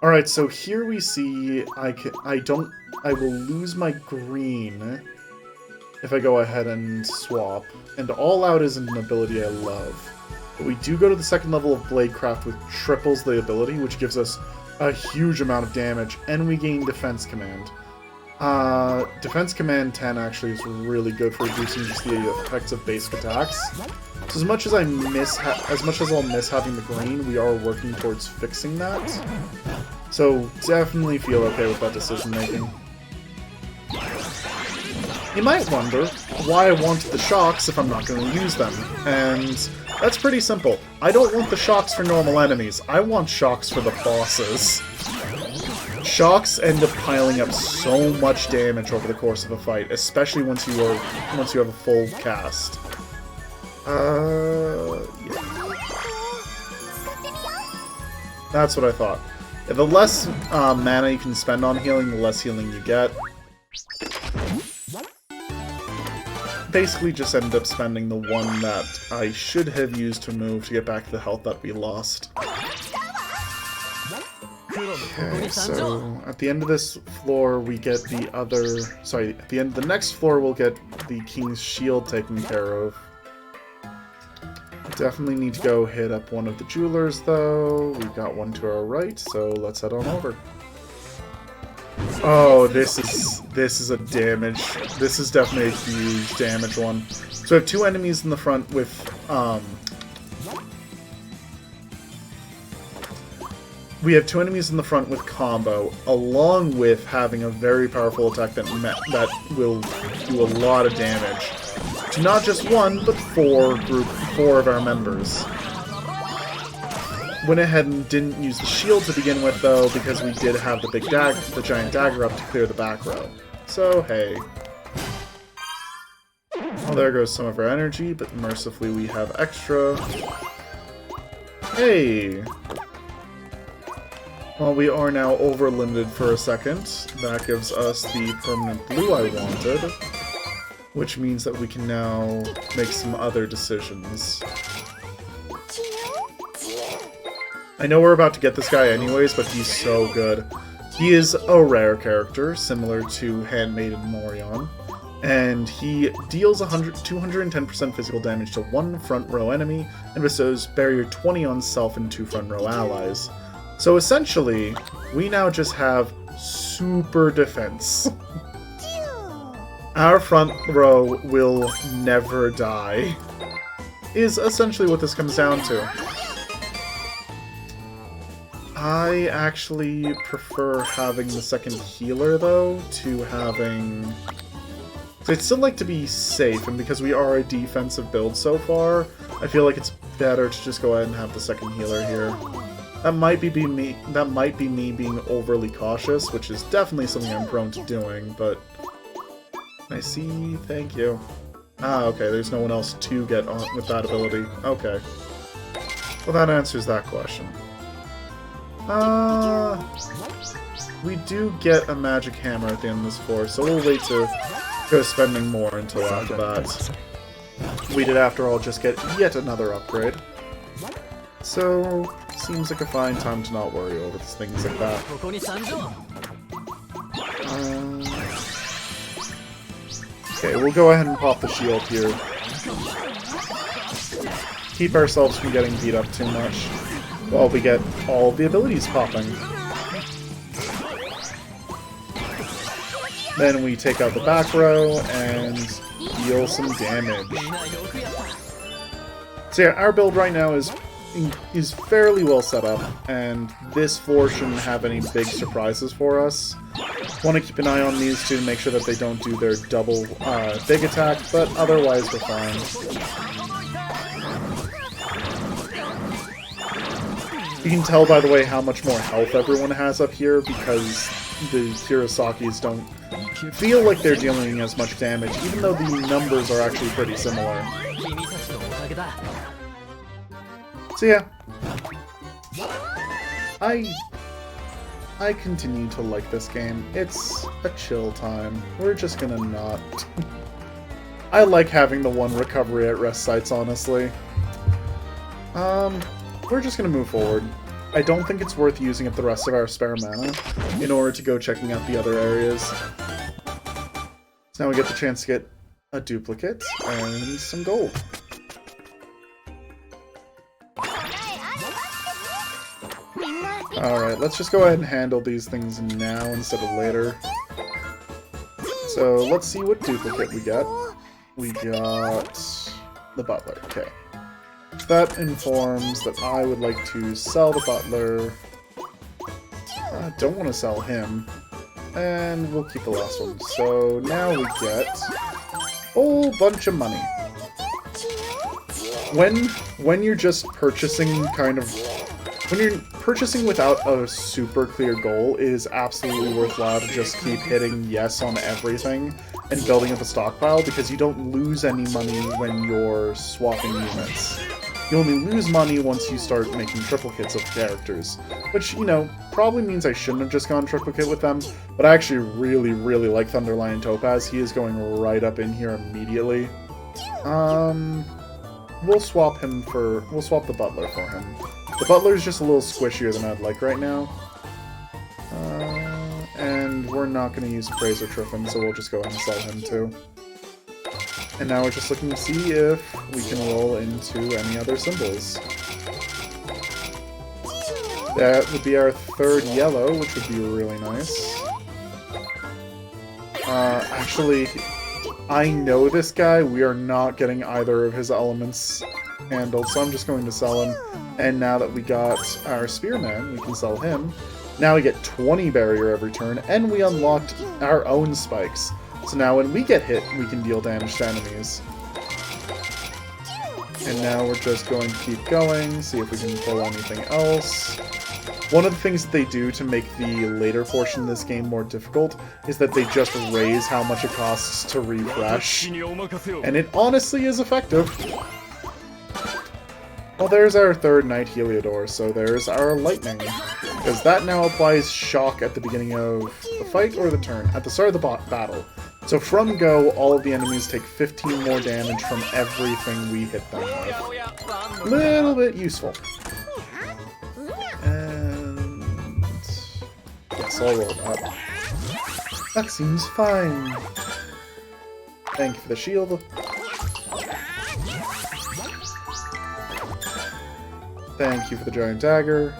Alright, so here we see I will lose my green if I go ahead and swap. And All Out isn't an ability I love. But we do go to the second level of Bladecraft, which triples the ability, which gives us a huge amount of damage, and we gain Defense Command. Defense Command 10 actually is really good for reducing just the effects of basic attacks. So as much as I'll miss having the green, we are working towards fixing that. So definitely feel okay with that decision making. You might wonder why I wanted the shocks if I'm not going to use them, and that's pretty simple. I don't want the shocks for normal enemies, I want shocks for the bosses. Shocks end up piling up so much damage over the course of a fight, especially once you have a full cast. Yeah. That's what I thought. The less mana you can spend on healing, the less healing you get. Basically just ended up spending the one that I should have used to move to get back the health that we lost. Okay, so at the end of this floor we get the other... Sorry, at the end of the next floor we'll get the King's Shield taken care of. Definitely need to go hit up one of the jewelers though. We've got one to our right, so let's head on over. Oh, this is a damage. This is definitely a huge damage one. So we have two enemies in the front with combo, along with having a very powerful attack that will do a lot of damage to not just one, but four of our members. Went ahead and didn't use the shield to begin with, though, because we did have the giant dagger up to clear the back row. So, hey. Well, there goes some of our energy, but mercifully we have extra. Hey! Well, we are now over-limited for a second. That gives us the permanent blue I wanted, which means that we can now make some other decisions. I know we're about to get this guy anyways, but he's so good. He is a rare character, similar to Handmaiden Morion, and he deals 210% physical damage to one front row enemy, and bestows barrier 20 on self and two front row allies. So essentially, we now just have super defense. Our front row will never die, is essentially what this comes down to. I actually prefer having the second healer, though, to having... So I'd still like to be safe, and because we are a defensive build so far, I feel like it's better to just go ahead and have the second healer here. That might be me being overly cautious, which is definitely something I'm prone to doing, but... I see, thank you. Ah, okay, there's no one else to get on with that ability. Okay. Well, that answers that question. We do get a magic hammer at the end of this floor, so we'll wait to go spending more until after that. We did, after all, just get yet another upgrade. So, seems like a fine time to not worry over things like that. Okay, we'll go ahead and pop the shield here. Keep ourselves from getting beat up too much while we get all the abilities popping. Then we take out the back row and deal some damage. So yeah, our build right now is fairly well set up, and this floor shouldn't have any big surprises for us. Want to keep an eye on these two to make sure that they don't do their double big attack, but otherwise we're fine. You can tell, by the way, how much more health everyone has up here, because the Hirosakis don't feel like they're dealing as much damage, even though the numbers are actually pretty similar. So yeah, I continue to like this game. It's a chill time. We're just gonna not... I like having the one recovery at rest sites, honestly. We're just gonna move forward. I don't think it's worth using up the rest of our spare mana in order to go checking out the other areas. So now we get the chance to get a duplicate and some gold. Alright, let's just go ahead and handle these things now instead of later. So let's see what duplicate we get. We got the butler. Okay. That informs that I would like to sell the butler. I don't want to sell him. And we'll keep the last one. So now we get a whole bunch of money. When you're just purchasing when you're purchasing without a super clear goal, it is absolutely worthwhile to just keep hitting yes on everything and building up a stockpile, because you don't lose any money when you're swapping units. You only lose money once you start making triplicates of characters, which, you know, probably means I shouldn't have just gone triplicate with them, but I actually really, really like Thunderlion Topaz. He is going right up in here immediately. We'll swap the butler for him. The butler's just a little squishier than I'd like right now. And we're not going to use Praise or Triffin, so we'll just go ahead and sell him too. And now we're just looking to see if we can roll into any other symbols. That would be our third yellow, which would be really nice. Actually, I know this guy. We are not getting either of his elements handled, so I'm just going to sell him. And now that we got our Spearman, we can sell him. Now we get 20 barrier every turn, and we unlocked our own spikes. So now when we get hit, we can deal damage to enemies. And now we're just going to keep going, see if we can pull anything else. One of the things that they do to make the later portion of this game more difficult is that they just raise how much it costs to refresh. And it honestly is effective. Well, there's our third Knight Heliodor, so there's our lightning. Because that now applies shock at the beginning of the fight or the turn, at the start of the battle. So from go, all of the enemies take 15 more damage from everything we hit them with. Little bit useful. And yes, I'll roll that. That seems fine. Thank you for the shield. Thank you for the Giant Dagger.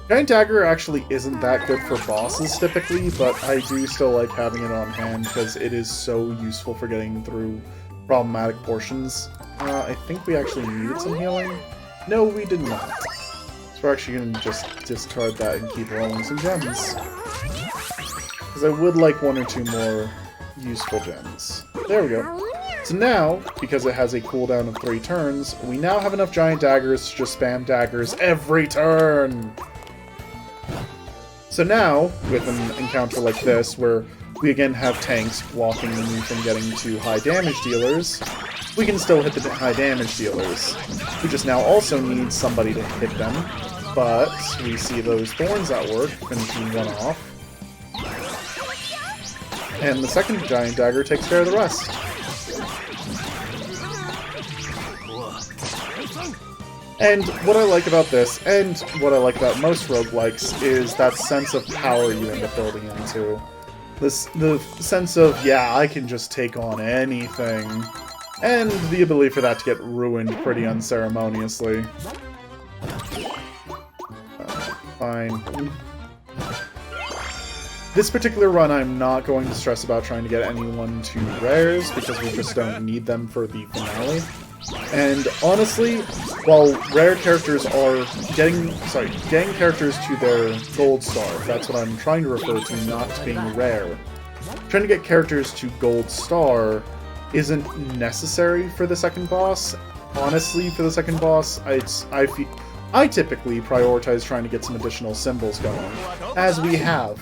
Giant Dagger actually isn't that good for bosses typically, but I do still like having it on hand because it is so useful for getting through problematic portions. I think we actually needed some healing. No, we did not. So we're actually going to just discard that and keep rolling some gems. Because I would like one or two more useful gems. There we go. So now, because it has a cooldown of 3 turns, we now have enough Giant Daggers to just spam daggers every turn! So now, with an encounter like this, where we again have tanks walking beneath and getting to high damage dealers, we can still hit the high damage dealers. We just now also need somebody to hit them, but we see those thorns at work, finishing one off. And the second Giant Dagger takes care of the rest. And what I like about this, and what I like about most roguelikes, is that sense of power you end up building into. The sense of, yeah, I can just take on anything. And the ability for that to get ruined pretty unceremoniously. Fine. This particular run, I'm not going to stress about trying to get anyone to rares, because we just don't need them for the finale. And honestly, while rare characters are getting characters to their gold star, that's what I'm trying to refer to, not being rare. Trying to get characters to gold star isn't necessary for the second boss. Honestly, for the second boss, I typically prioritize trying to get some additional symbols going, as we have.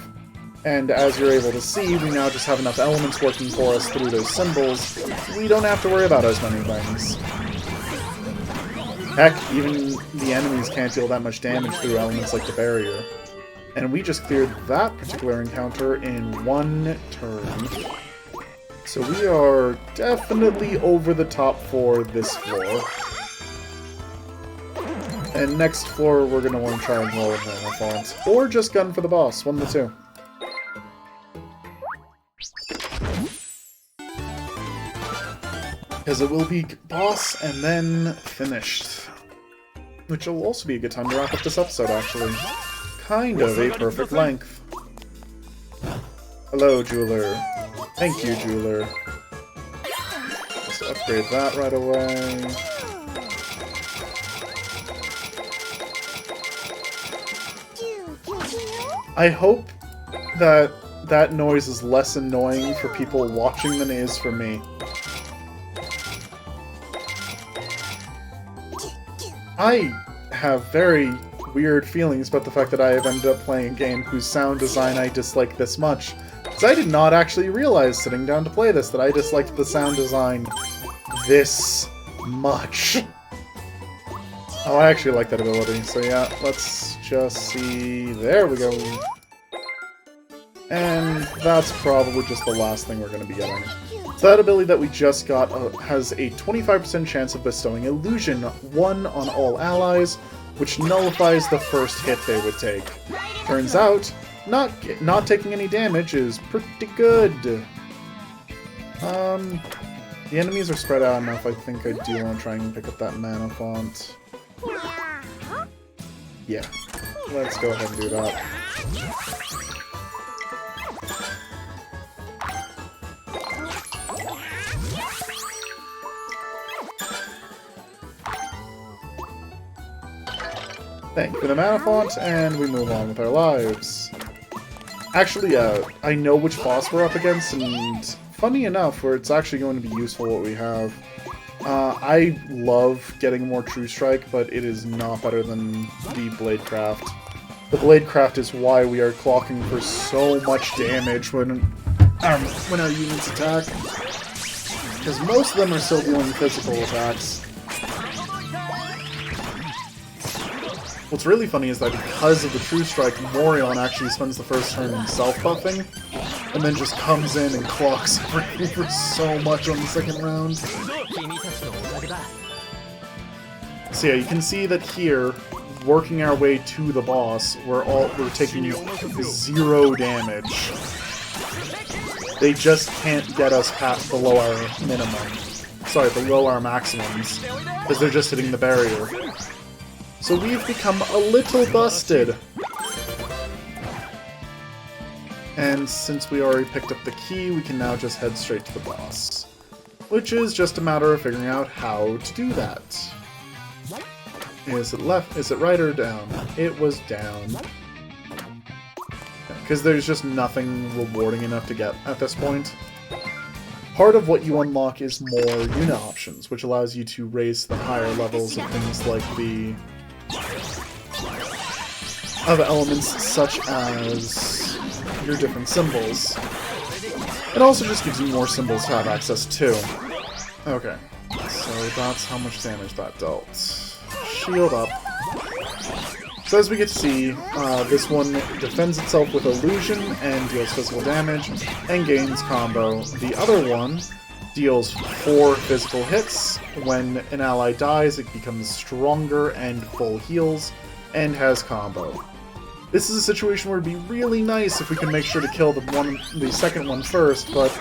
And as you're able to see, we now just have enough elements working for us through those symbols. We don't have to worry about as many things. Heck, even the enemies can't deal that much damage through elements like the barrier. And we just cleared that particular encounter in 1 turn. So we are definitely over the top for this floor. And next floor, we're going to want to try and roll in Renaissance. Or just gun for the boss, one of the two. Because it will be boss and then finished. Which will also be a good time to wrap up this episode, actually. Kind of a perfect length. Hello, Jeweler. Thank you, Jeweler. Let's upgrade that right away. I hope that that noise is less annoying for people watching than it is for me. I have very weird feelings about the fact that I have ended up playing a game whose sound design I dislike this much. Because I did not actually realize, sitting down to play this, that I disliked the sound design this much. Oh, I actually like that ability, so yeah, let's just see... There we go. And that's probably just the last thing we're going to be getting. So that ability that we just got has a 25% chance of bestowing Illusion 1 on all allies, which nullifies the first hit they would take. Turns out, not taking any damage is pretty good. The enemies are spread out enough, I think I do want to try and pick up that mana font. Yeah, let's go ahead and do that. Thank you for the mana font, and we move on with our lives. Actually, I know which boss we're up against, and funny enough, where it's actually going to be useful what we have. I love getting more True Strike, but it is not better than the Bladecraft. The Bladecraft is why we are clocking for so much damage when our units attack. Because most of them are still dealing physical attacks. What's really funny is that because of the True Strike, Morion actually spends the first turn self-buffing, and then just comes in and clocks everything for so much on the second round. So yeah, you can see that here, working our way to the boss, we're taking 0 damage. They just can't get us below our minimum. Sorry, below our maximums, because they're just hitting the barrier. So we've become a little busted. And since we already picked up the key, we can now just head straight to the boss. Which is just a matter of figuring out how to do that. Is it left? Is it right or down? It was down. Because there's just nothing rewarding enough to get at this point. Part of what you unlock is more unit options, which allows you to raise the higher levels of things like the... of elements such as your different symbols. It also just gives you more symbols to have access to. Okay, so that's how much damage that dealt. Shield up. So as we get to see, this one defends itself with Illusion and deals physical damage, and gains combo. The other one deals 4 physical hits. When an ally dies, it becomes stronger and full heals, and has combo. This is a situation where it'd be really nice if we can make sure to kill the second one first, but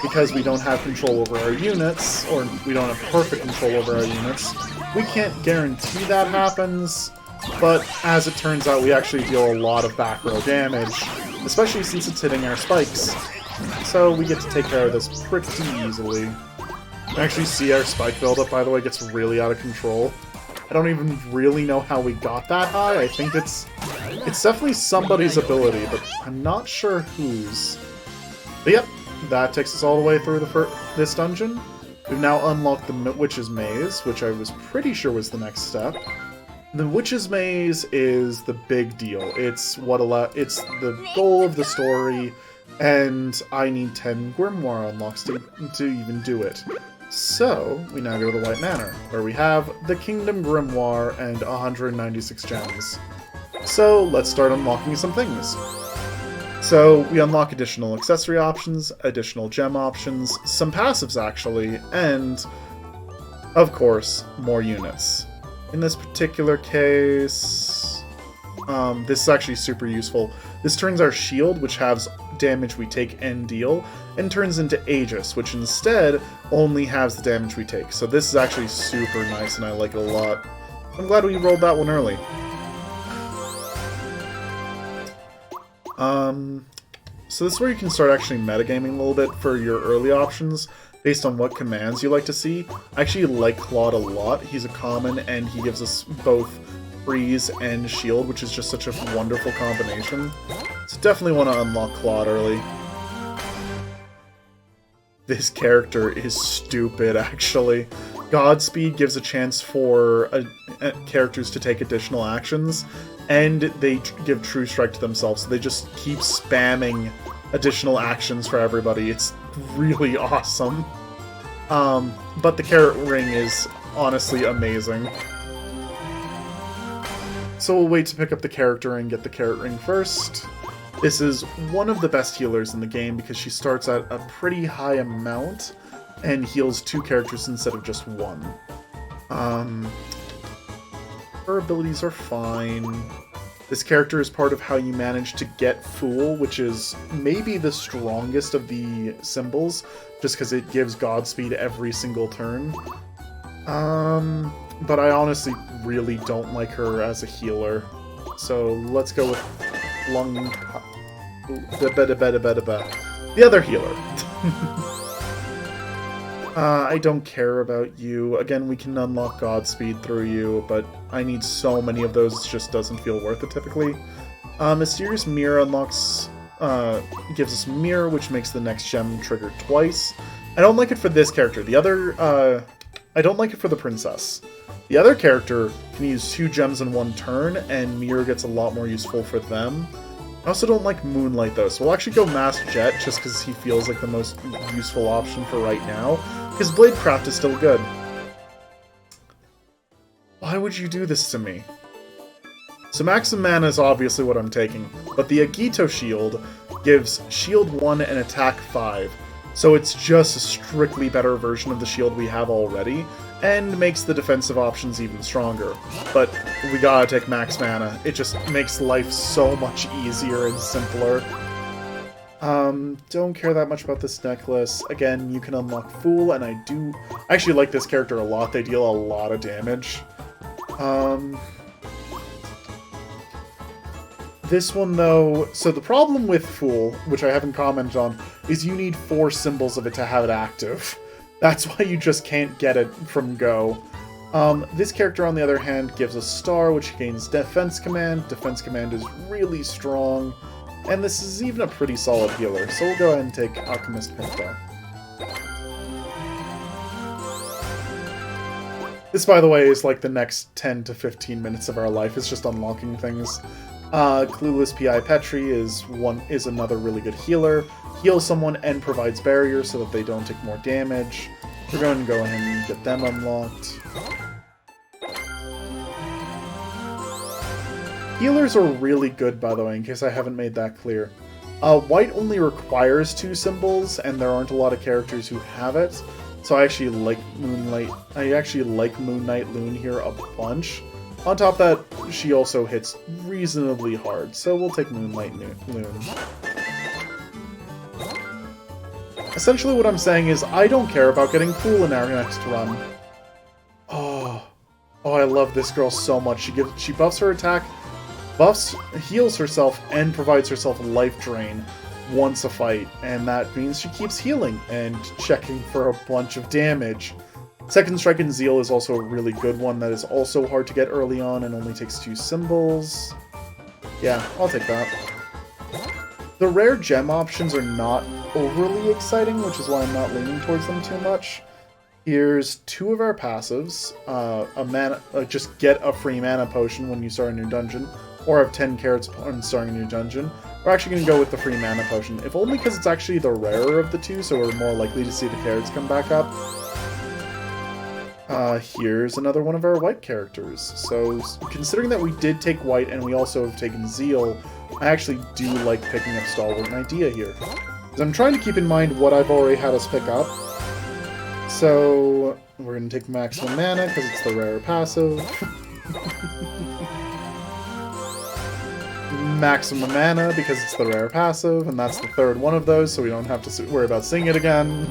because we don't have control over our units, or we don't have perfect control over our units, we can't guarantee that happens, but as it turns out, we actually deal a lot of back row damage, especially since it's hitting our spikes. So we get to take care of this pretty easily. You can actually see our spike buildup, by the way, gets really out of control. I don't even really know how we got that high. I think it's definitely somebody's ability, but I'm not sure whose. But yep, that takes us all the way through this dungeon. We've now unlocked the Witch's Maze, which I was pretty sure was the next step. The Witch's Maze is the big deal. It's the goal of the story, and I need 10 Grimoire unlocks to even do it. So, we now go to the White Manor, where we have the Kingdom Grimoire and 196 gems. So, let's start unlocking some things. So, we unlock additional accessory options, additional gem options, some passives actually, and, of course, more units. In this particular case, this is actually super useful. This turns our shield, which has damage we take and deal, and turns into Aegis, which instead only has the damage we take. So this is actually super nice, and I like it a lot. I'm glad we rolled that one early. So this is where you can start actually metagaming a little bit for your early options, based on what commands you like to see. I actually like Claude a lot. He's a common, and he gives us both freeze and shield, which is just such a wonderful combination. So definitely want to unlock Claude early. This character is stupid, actually. Godspeed gives a chance for characters to take additional actions, and they give True Strike to themselves, so they just keep spamming additional actions for everybody. It's really awesome. But the Carrot Ring is honestly amazing. So we'll wait to pick up the character and get the Carrot Ring first. This is one of the best healers in the game because she starts at a pretty high amount and heals 2 characters instead of just 1. Her abilities are fine. This character is part of how you manage to get Fool, which is maybe the strongest of the symbols, just because it gives Godspeed every single turn. But I honestly really don't like her as a healer. So let's go with the other healer. I don't care about you. Again, we can unlock Godspeed through you, but I need so many of those, it just doesn't feel worth it typically. Mysterious Mirror unlocks, gives us Mirror, which makes the next gem trigger twice. I don't like it for this character. The other, I don't like it for the princess. The other character can use 2 gems in 1 turn, and Mirror gets a lot more useful for them. I also don't like Moonlight, though, so we'll actually go Masked Jet, just because he feels like the most useful option for right now, because Bladecraft is still good. Why would you do this to me? So Maximum Mana is obviously what I'm taking, but the Agito Shield gives Shield 1 and Attack 5, so it's just a strictly better version of the shield we have already, and makes the defensive options even stronger. But we gotta take Max Mana. It just makes life so much easier and simpler. Don't care that much about this necklace. Again, you can unlock Fool, and I actually like this character a lot. They deal a lot of damage. This one, though... So the problem with Fool, which I haven't commented on, is you need 4 symbols of it to have it active. That's why you just can't get it from go. This character, on the other hand, gives a star, which gains Defense Command. Defense Command is really strong, and this is even a pretty solid healer, so we'll go ahead and take Alchemist Pinto. This, by the way, is like the next 10 to 15 minutes of our life. It's just unlocking things. Clueless P.I. Petri is another really good healer. Heals someone and provides barriers so that they don't take more damage. We're going to go ahead and get them unlocked. Healers are really good, by the way, in case I haven't made that clear. White only requires 2 symbols, and there aren't a lot of characters who have it. So I actually like Moonlight. I actually like Moon Knight Loon here a bunch. On top of that, she also hits reasonably hard, so we'll take Moonlight Loon. Essentially what I'm saying is, I don't care about getting Fool in our next run. Oh, I love this girl so much. She buffs her attack, heals herself, and provides herself life drain once a fight, and that means she keeps healing and checking for a bunch of damage. Second Strike and Zeal is also a really good one that is also hard to get early on and only takes 2 symbols. Yeah, I'll take that. The rare gem options are not overly exciting, which is why I'm not leaning towards them too much. Here's 2 of our passives. Just get a free mana potion when you start a new dungeon, or have 10 carrots when starting a new dungeon. We're actually going to go with the free mana potion, if only because it's actually the rarer of the 2, so we're more likely to see the carrots come back up. Here's another one of our white characters. So, considering that we did take white and we also have taken Zeal, I actually do like picking up Stalwart and Idea here. Because I'm trying to keep in mind what I've already had us pick up. So, we're going to take Maximum Mana because it's the rarer passive. Maximum Mana because it's the rare passive, and that's the 3rd one of those, so we don't have to worry about seeing it again.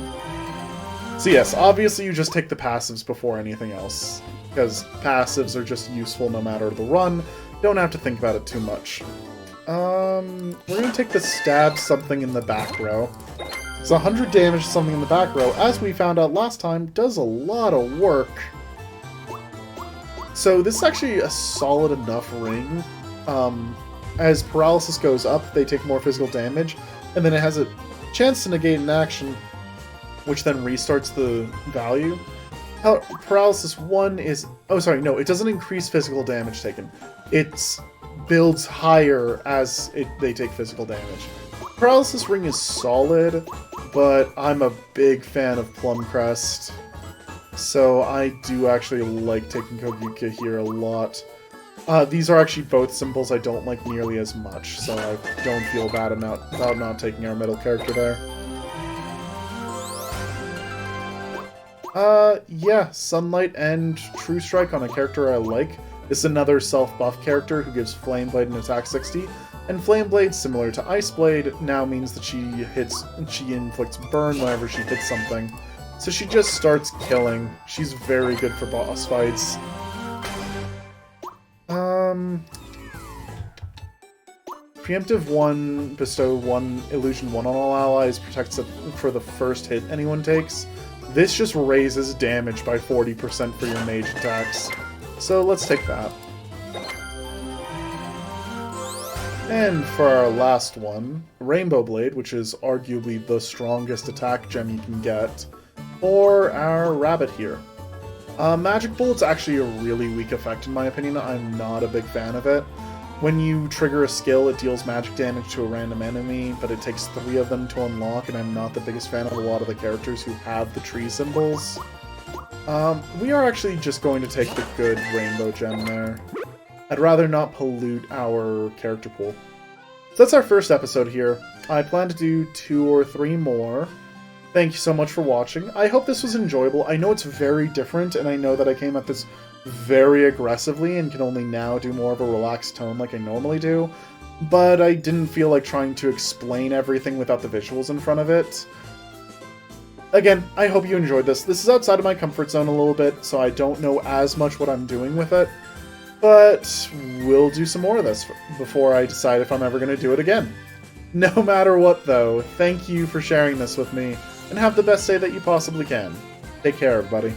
So yes, obviously you just take the passives before anything else, because passives are just useful no matter the run, don't have to think about it too much. We're gonna take the stab something in the back row. So 100 damage to something in the back row, as we found out last time, does a lot of work. So this is actually a solid enough ring. As paralysis goes up, they take more physical damage, and then it has a chance to negate an action, which then restarts the value. Paralysis 1 is... Oh, sorry, no, it doesn't increase physical damage taken. It builds higher as they take physical damage. Paralysis ring is solid, but I'm a big fan of Plum Crest, so I do actually like taking Kogika here a lot. These are actually both symbols I don't like nearly as much, so I don't feel bad about not taking our middle character there. Yeah, Sunlight and True Strike on a character I like. This is another self-buff character who gives Flame Blade an attack 60, and Flame Blade, similar to Ice Blade, now means that she inflicts burn whenever she hits something. So she just starts killing. She's very good for boss fights. Preemptive 1, bestow 1, Illusion 1 on all allies, protects it for the first hit anyone takes. This just raises damage by 40% for your mage attacks. So let's take that. And for our last one, Rainbow Blade, which is arguably the strongest attack gem you can get, for our rabbit here. Magic Bullet's actually a really weak effect in my opinion. I'm not a big fan of it. When you trigger a skill, it deals magic damage to a random enemy, but it takes 3 of them to unlock, and I'm not the biggest fan of a lot of the characters who have the tree symbols. We are actually just going to take the good rainbow gem there. I'd rather not pollute our character pool. So that's our first episode here. I plan to do 2 or 3 more. Thank you so much for watching. I hope this was enjoyable. I know it's very different, and I know that I came at this very aggressively and can only now do more of a relaxed tone like I normally do, but I didn't feel like trying to explain everything without the visuals in front of it. Again, I hope you enjoyed this. This is outside of my comfort zone a little bit, so I don't know as much what I'm doing with it, but we'll do some more of this before I decide if I'm ever going to do it again. No matter what, though, thank you for sharing this with me, and have the best day that you possibly can. Take care, everybody.